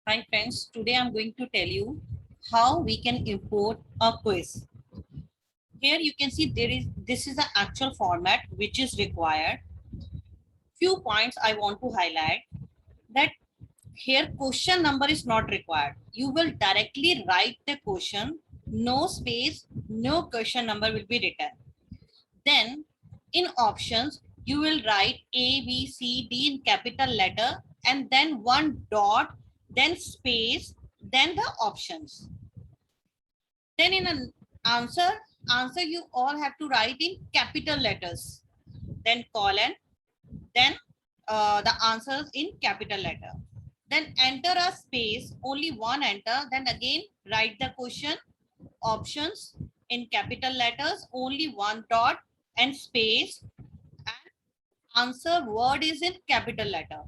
Hi friends, today I'm going to tell you how we can import a quiz. Here you can see this is the actual format which is required. Few points I want to highlight that here question number is not required. You will directly write the question, no space, no question number will be written. Then in options, you will write A, B, C, D in capital letter and then one dot, then space, then the options. Then in an answer you all have to write in capital letters, then colon, then the answers in capital letter. Then enter a space, only one enter, then again write the question, options in capital letters, only one dot and space, and answer word is in capital letter.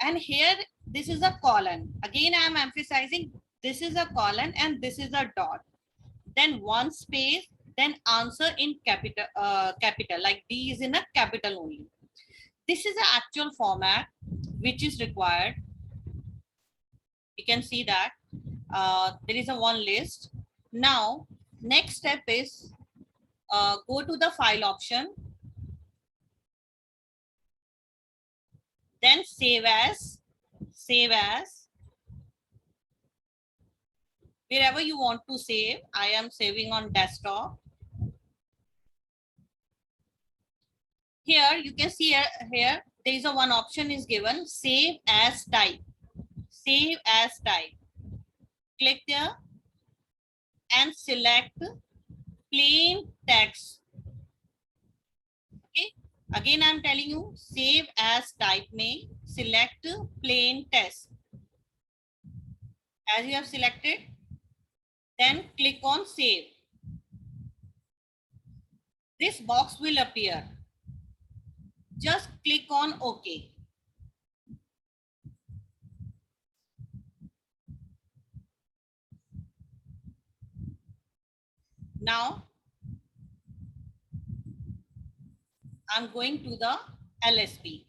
And here this is a colon. Again I am emphasizing this is a colon and this is a dot. Then one space, then answer in capital, like D is in a capital only. This is the actual format which is required. You can see that there is a one list. Now next step is go to the file option, then save as, wherever you want to save. I am saving on desktop. Here you can see here there is a one option is given, save as type. Save as type. Click there and select plain text. Okay. Again, I'm telling you, save as type में select plain text. As you have selected, then click on save. This box will appear. Just click on OK. Now, I'm going to the LSP.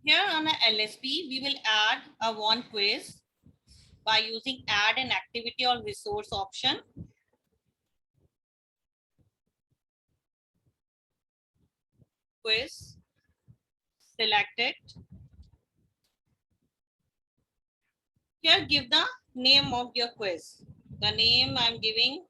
Here on the LSP, we will add a one quiz by using add an activity or resource option. Quiz, select it. Here give the name of your quiz. The name I'm giving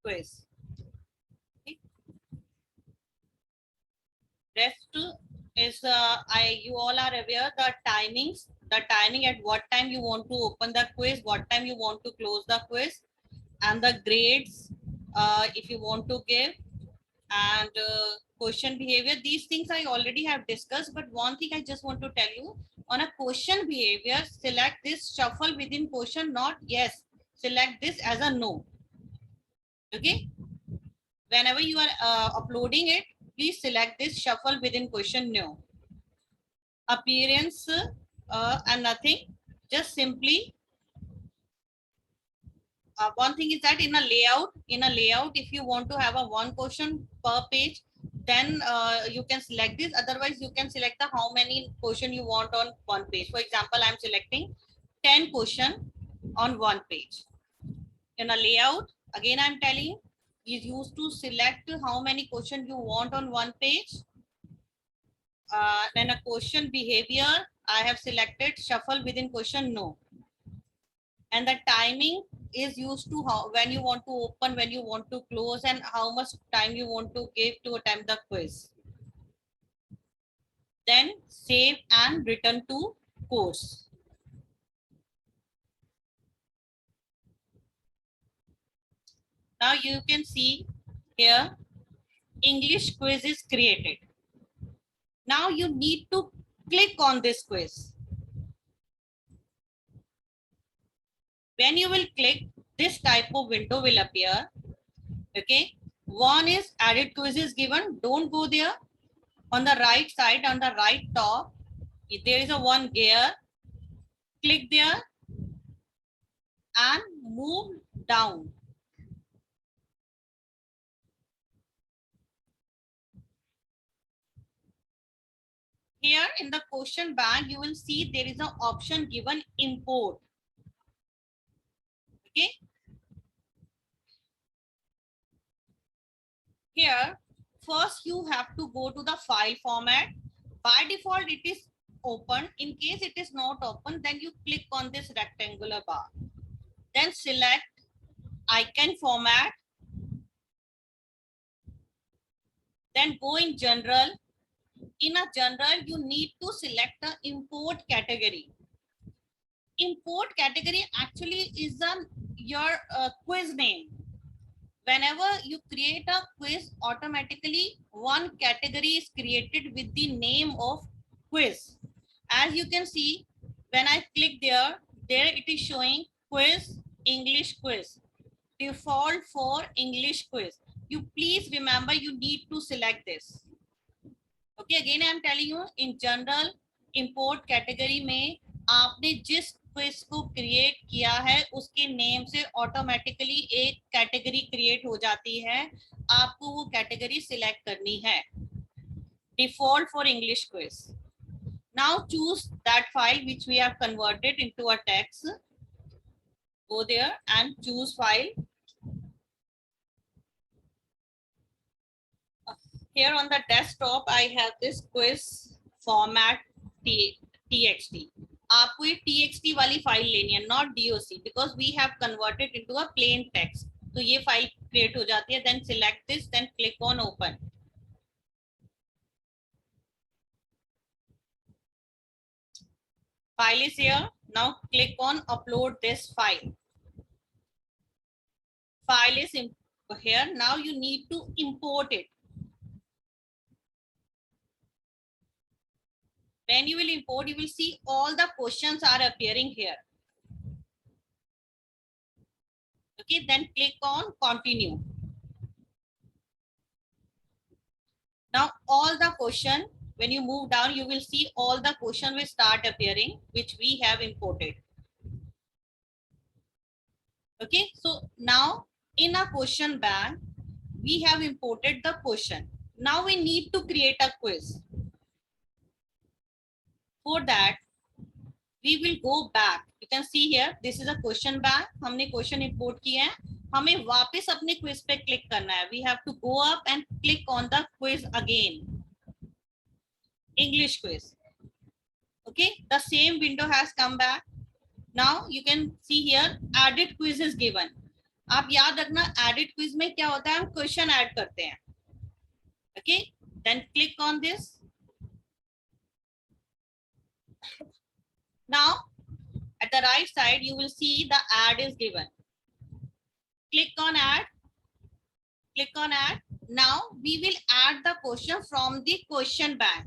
quiz. Okay. Rest is you all are aware the timings, the timing at what time you want to open the quiz, what time you want to close the quiz, and the grades if you want to give, and question behavior. These things I already have discussed, but one thing I just want to tell you, on a question behavior, select this shuffle within question, not yes. Select this as a no. Okay. Whenever you are uploading it, please select this shuffle within question no. Appearance and nothing. Just simply one thing is that in a layout, if you want to have a one question per page, then you can select this. Otherwise, you can select the how many question you want on one page. For example, I'm selecting 10 question on one page. In a layout, again, I'm telling you, is used to select how many question you want on one page. Then a question behavior, I have selected shuffle within question no. And the timing is used to how when you want to open, when you want to close, and how much time you want to give to attempt the quiz. Then save and return to course. Now you can see here English quiz is created. Now you need to click on this quiz. When you will click, this type of window will appear. Okay, one is added quiz is given. Don't go there. On the right side, on the right top, there is a one gear. Click there. and move down. Here in the question bank, you will see there is an option given import. Okay. Here, first you have to go to the file format. By default, it is open. In case it is not open, then you click on this rectangular bar. Then select icon format. Then go in general. In a general, you need to select the import category. Import category actually is your quiz name. Whenever you create a quiz, automatically one category is created with the name of quiz. As you can see, when I click there it is showing quiz, English quiz, default for English quiz. You please remember, you need to select this. Okay, again I am telling you, in general import category में आपने जिस quiz को create किया है उसके name से automatically एक category create हो जाती है, आपको वो कैटेगरी सिलेक्ट करनी है, default for English quiz. Now choose that file which we have converted into a text. Go there and choose file. Here on the desktop I have this quiz format txt. आपको ये txt वाली file लेनी है, not doc, because we have converted into a plain text. तो ये file create हो जाती है. Then select this, then click on open. File is here. Now click on upload this file. File is here. Now you need to import it. When you will import, you will see all the questions are appearing here. Okay, then click on continue. Now all the question, when you move down, you will see all the question will start appearing which we have imported. Okay, so now in a question bank, we have imported the question. Now we need to create a quiz. For that, we will go back. You can see here, this is a question bank. हमने question import किया है. हमें वापस अपने quiz पे click करना है. We have to go up and click on the quiz again. English quiz. Okay, the same window has come back. Now you can see here, added quiz is given. आप याद रखना, added quiz में क्या होता है, हम question add करते हैं. Okay, then click on this. Now at the right side you will see the add is given. Click on add. Click on add. Now we will add the question from the question bank.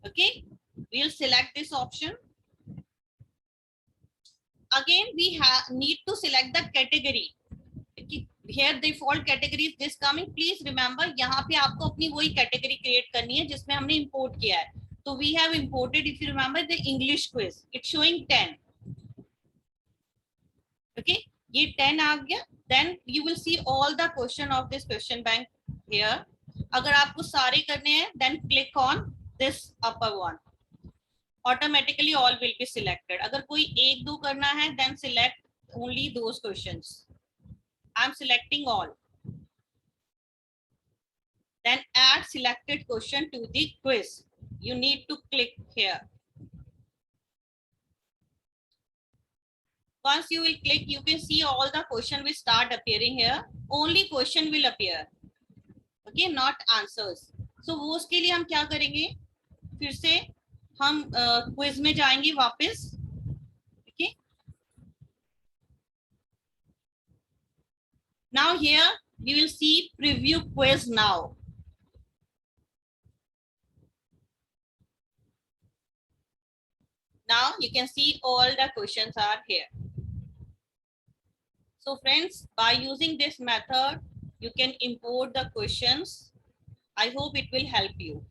Okay, we will select this option. Again we need to select the category. Okay. Here default category is this coming. Please remember, यहाँ पे आपको अपनी वही category create करनी है जिसमें हमने import किया है. So we have imported, if you remember, the English quiz. It's showing 10. Okay, ये 10 आ गया. Then you will see all the question of this question bank here. अगर आपको सारे करने हैं, then click on this upper one. Automatically all will be selected. अगर कोई एक दो करना है, then select only those questions. I'm selecting all. Then add selected question to the quiz. You need to click here. Once you will click, you can see all the question will start appearing here. Only question will appear. Okay, not answers. So वो उसके लिए हम क्या करेंगे, फिर से हम quiz में जाएंगे वापस. Okay. Now here we will see preview quiz now. Now you can see all the questions are here. So friends, by using this method, you can import the questions. I hope it will help you.